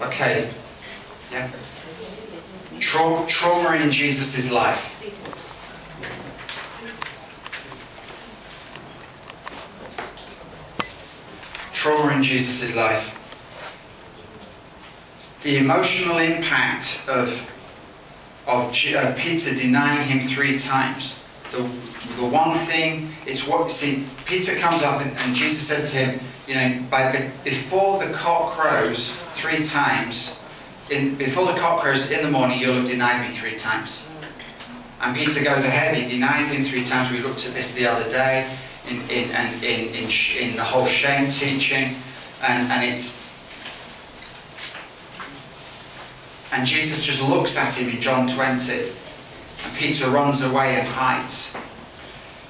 Okay. Yeah. Trauma in Jesus' life. Trauma in Jesus' life. The emotional impact of Peter denying him 3 times. The one thing, it's what, see, Peter comes up and Jesus says to him, you know, before the cock crows 3 times, before the cock crows in the morning, you'll have denied me 3 times. And Peter goes ahead, he denies him 3 times. We looked at this the other day in the whole shame teaching, and Jesus just looks at him in John 20, and Peter runs away and hides.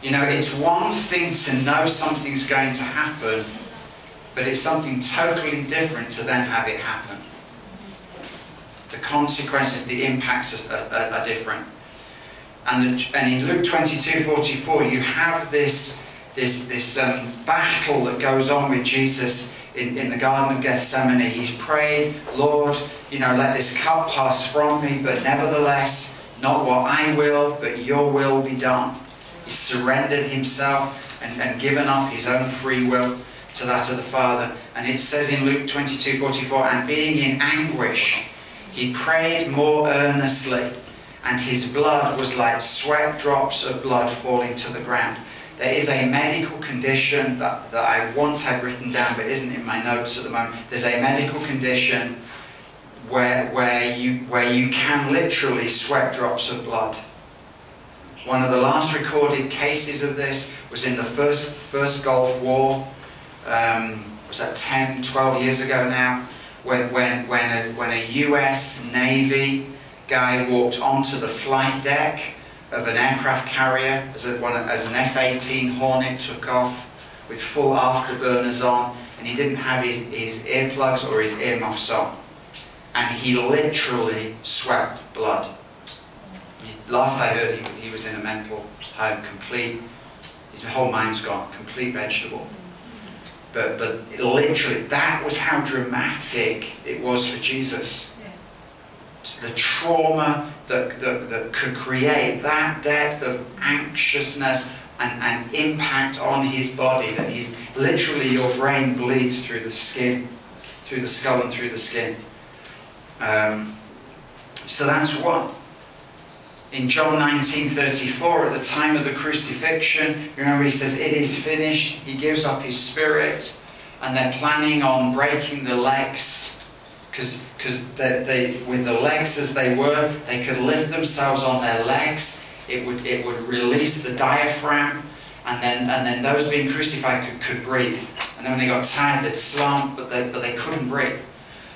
You know, it's one thing to know something's going to happen, but it's something totally different to then have it happen. The consequences, the impacts are different. And in Luke 22:44, you have this battle that goes on with Jesus in the Garden of Gethsemane. He's prayed, Lord, you know, let this cup pass from me, but nevertheless, not what I will, but your will be done. He surrendered himself and given up his own free will to that of the Father. And it says in Luke 22:44, and being in anguish, he prayed more earnestly, and his blood was like sweat drops of blood falling to the ground. There is a medical condition that I once had written down, but isn't in my notes at the moment. There's a medical condition where you can literally sweat drops of blood. One of the last recorded cases of this was in the first Gulf War. Was that 10, 12 years ago now? When a US Navy guy walked onto the flight deck of an aircraft carrier as an F-18 Hornet took off with full afterburners on, and he didn't have his earplugs or his earmuffs on. And he literally sweat blood. Last I heard, he was in a mental home, his whole mind's gone, complete vegetable. But literally, that was how dramatic it was for Jesus. The trauma that could create that depth of anxiousness and impact on his body, that he's literally, your brain bleeds through the skin, through the skull and through the skin. So that's one. In John 19:34, at the time of the crucifixion, remember he says, it is finished. He gives up his spirit, and they're planning on breaking the legs, because with the legs as they were, they could lift themselves on their legs. It would release the diaphragm, and then those being crucified could breathe. And then when they got tired, they'd slump, but they couldn't breathe.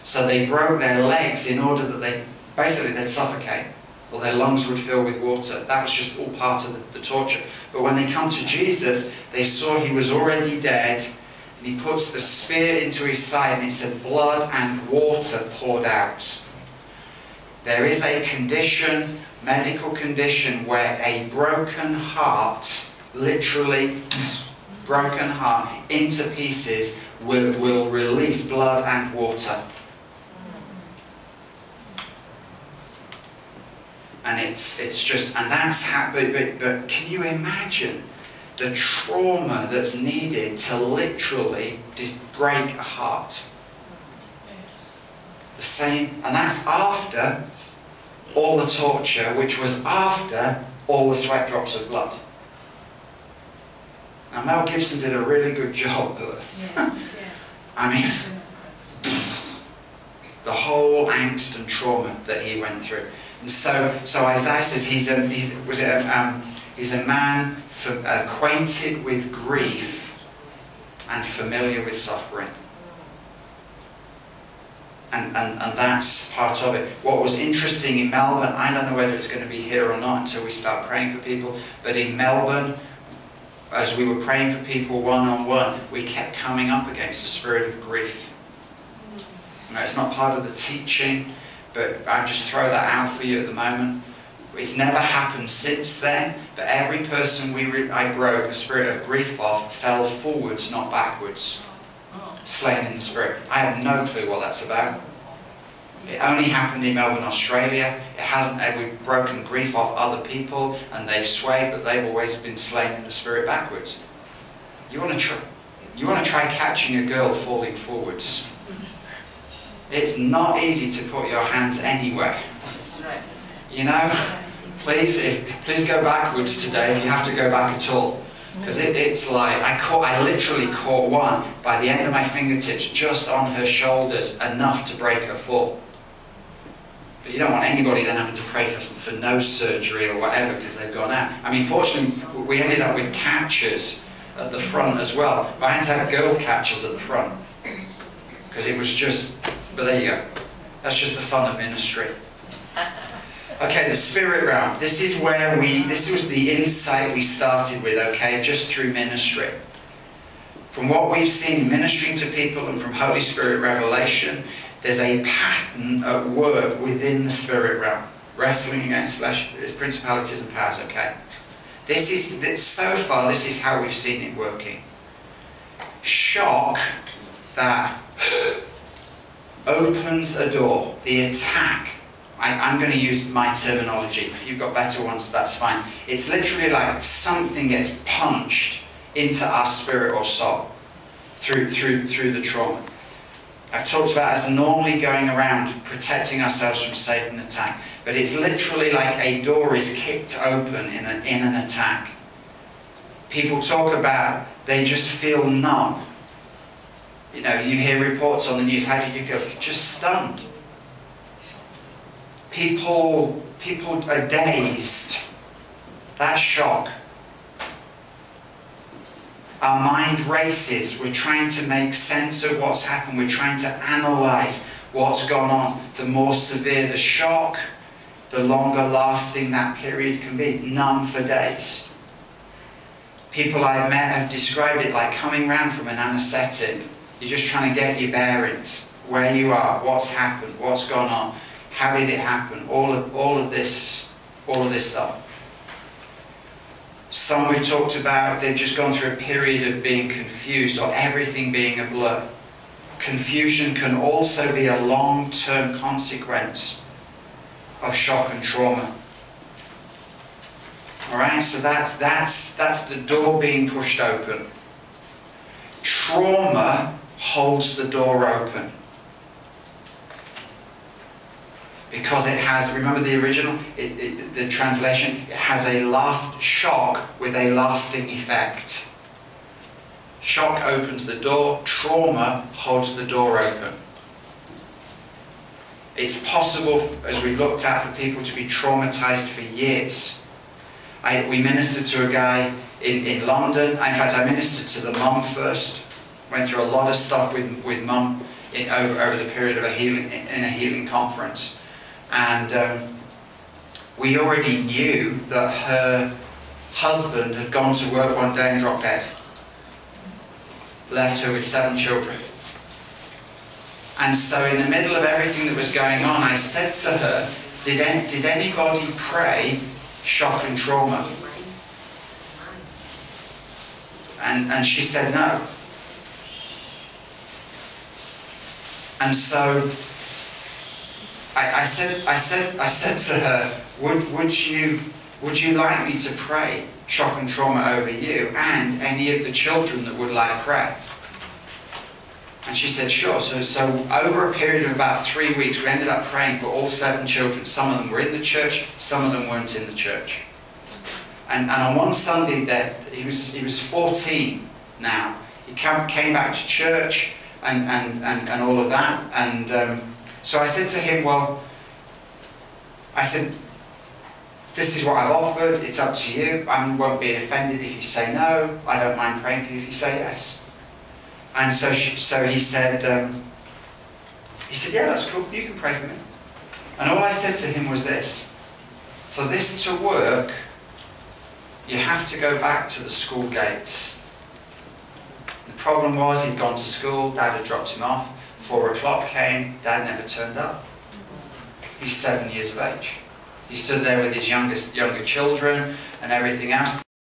So they broke their legs in order that they'd suffocate, or their lungs would fill with water. That was just all part of the torture. But when they come to Jesus, they saw he was already dead, and he puts the spear into his side, and it said blood and water poured out. There is a condition, medical condition, where a broken heart, literally broken heart, into pieces, will release blood and water. And it's just, and that's how, but can you imagine the trauma that's needed to literally break a heart? The same, and that's after all the torture, which was after all the sweat drops of blood. Now Mel Gibson did a really good job, but I mean, the whole angst and trauma that he went through. And so Isaiah says he's a man acquainted with grief and familiar with suffering. And that's part of it. What was interesting in Melbourne, I don't know whether it's going to be here or not until we start praying for people, but in Melbourne, as we were praying for people one-on-one, we kept coming up against a spirit of grief. Now, it's not part of the teaching, but I'll just throw that out for you at the moment. It's never happened since then, but every person I broke a spirit of grief off fell forwards, not backwards. Slain in the spirit. I have no clue what that's about. It only happened in Melbourne, Australia. It hasn't. We've broken grief off other people, and they've swayed, but they've always been slain in the spirit backwards. You want to try catching a girl falling forwards. It's not easy to put your hands anywhere. You know, please go backwards today if you have to go back at all. Because it's like, I literally caught one by the end of my fingertips just on her shoulders, enough to break her fall. But you don't want anybody then having to pray for nose surgery or whatever because they've gone out. I mean, fortunately, we ended up with catchers at the front as well. But I had to have girl catchers at the front. Because it was just, but there you go. That's just the fun of ministry. Okay, the spirit realm. This was the insight we started with, okay, just through ministry. From what we've seen ministering to people and from Holy Spirit revelation, there's a pattern at work within the spirit realm. Wrestling against flesh, principalities and powers, okay. So far, this is how we've seen it working. Shock that opens a door, the attack. I'm going to use my terminology. If you've got better ones, that's fine. It's literally like something gets punched into our spirit or soul through the trauma. I've talked about us normally going around protecting ourselves from Satan attack, but it's literally like a door is kicked open in an attack. People talk about they just feel numb. You know, you hear reports on the news. How did you feel? Just stunned. People are dazed. That's shock. Our mind races. We're trying to make sense of what's happened. We're trying to analyze what's gone on. The more severe the shock, the longer lasting that period can be. Numb for days. People I've met have described it like coming round from an anaesthetic. You're just trying to get your bearings. Where you are, what's happened, what's gone on. How did it happen? All of this stuff. Some we've talked about, they've just gone through a period of being confused or everything being a blur. Confusion can also be a long-term consequence of shock and trauma. Alright, so that's the door being pushed open. Trauma holds the door open. Because it has, remember the original, the translation, it has a last shock with a lasting effect. Shock opens the door, trauma holds the door open. It's possible, as we've looked at, for people to be traumatized for years. We ministered to a guy in London. In fact, I ministered to the mum first. Went through a lot of stuff with mum over the period of a healing conference. And we already knew that her husband had gone to work one day and dropped dead. Left her with 7 children. And so in the middle of everything that was going on, I said to her, did anybody pray shock and trauma? And she said no. And so I said to her, would you like me to pray shock and trauma over you and any of the children that would like prayer? And she said, sure. So over a period of about 3 weeks, we ended up praying for all 7 children. Some of them were in the church, some of them weren't in the church. And on one Sunday, he was 14 now. He came back to church and all of that. And so I said to him, well, I said, this is what I've offered, it's up to you. I won't be offended if you say no. I don't mind praying for you if you say yes. And so he said, yeah, that's cool, you can pray for me. And all I said to him was this: for this to work, you have to go back to the school gates. The problem was he'd gone to school, Dad had dropped him off, 4 o'clock came, Dad never turned up. He's 7 years of age. He stood there with his younger children and everything else.